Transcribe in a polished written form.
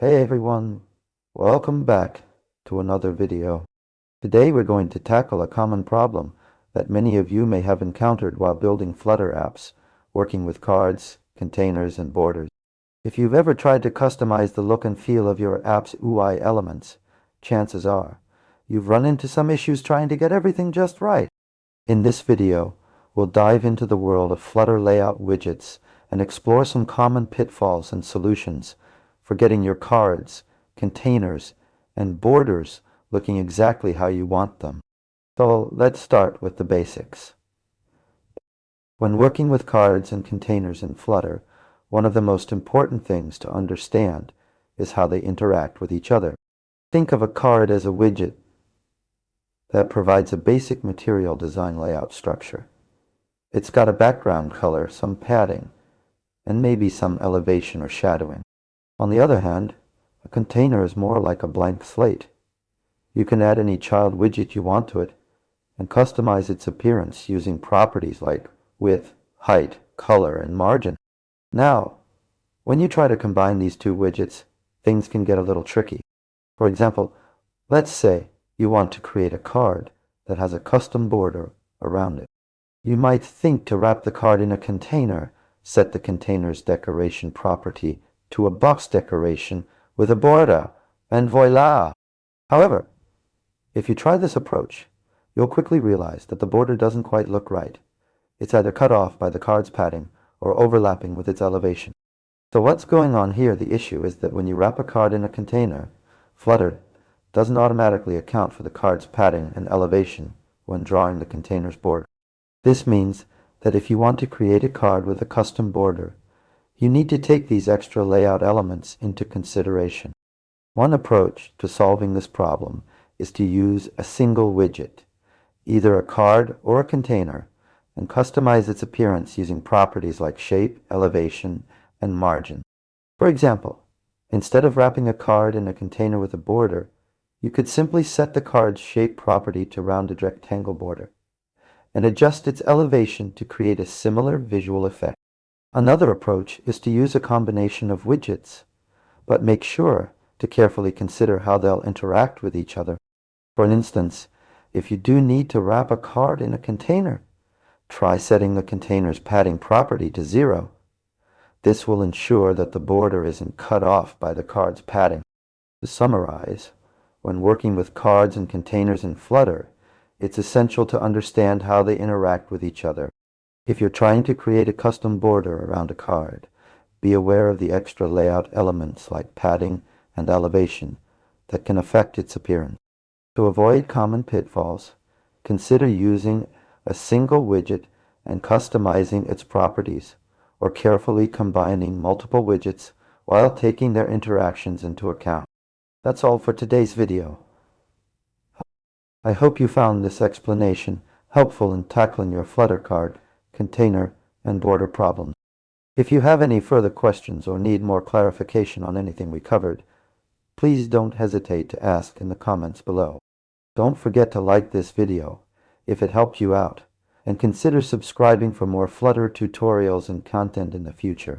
Hey everyone, welcome back to another video. Today we're going to tackle a common problem that many of you may have encountered while building Flutter apps, working with cards, containers, and borders. If you've ever tried to customize the look and feel of your app's UI elements, chances are you've run into some issues trying to get everything just right. In this video, we'll dive into the world of Flutter layout widgets and explore some common pitfalls and solutions for getting your cards, containers, and borders looking exactly how you want them. So let's start with the basics. When working with cards and containers in Flutter, one of the most important things to understand is how they interact with each other. Think of a card as a widget that provides a basic material design layout structure. It's got a background color, some padding, and maybe some elevation or shadowing. On the other hand, a container is more like a blank slate. You can add any child widget you want to it and customize its appearance using properties like width, height, color, and margin. Now, when you try to combine these two widgets, things can get a little tricky. For example, let's say you want to create a card that has a custom border around it. You might think to wrap the card in a container, set the container's decoration property to a box decoration with a border, and voila! However, if you try this approach, you'll quickly realize that the border doesn't quite look right. It's either cut off by the card's padding or overlapping with its elevation. So what's going on here? The issue is that when you wrap a card in a container, Flutter doesn't automatically account for the card's padding and elevation when drawing the container's border. This means that if you want to create a card with a custom border, you need to take these extra layout elements into consideration. One approach to solving this problem is to use a single widget, either a card or a container, and customize its appearance using properties like shape, elevation, and margin. For example, instead of wrapping a card in a container with a border, you could simply set the card's shape property to rounded rectangle border and adjust its elevation to create a similar visual effect. Another approach is to use a combination of widgets, but make sure to carefully consider how they'll interact with each other. For instance, if you do need to wrap a card in a container, try setting the container's padding property to 0. This will ensure that the border isn't cut off by the card's padding. To summarize, when working with cards and containers in Flutter, it's essential to understand how they interact with each other. If you're trying to create a custom border around a card, be aware of the extra layout elements like padding and elevation that can affect its appearance. To avoid common pitfalls, consider using a single widget and customizing its properties, or carefully combining multiple widgets while taking their interactions into account. That's all for today's video. I hope you found this explanation helpful in tackling your Flutter card, container, and border problems. If you have any further questions or need more clarification on anything we covered, please don't hesitate to ask in the comments below. Don't forget to like this video if it helped you out, and consider subscribing for more Flutter tutorials and content in the future.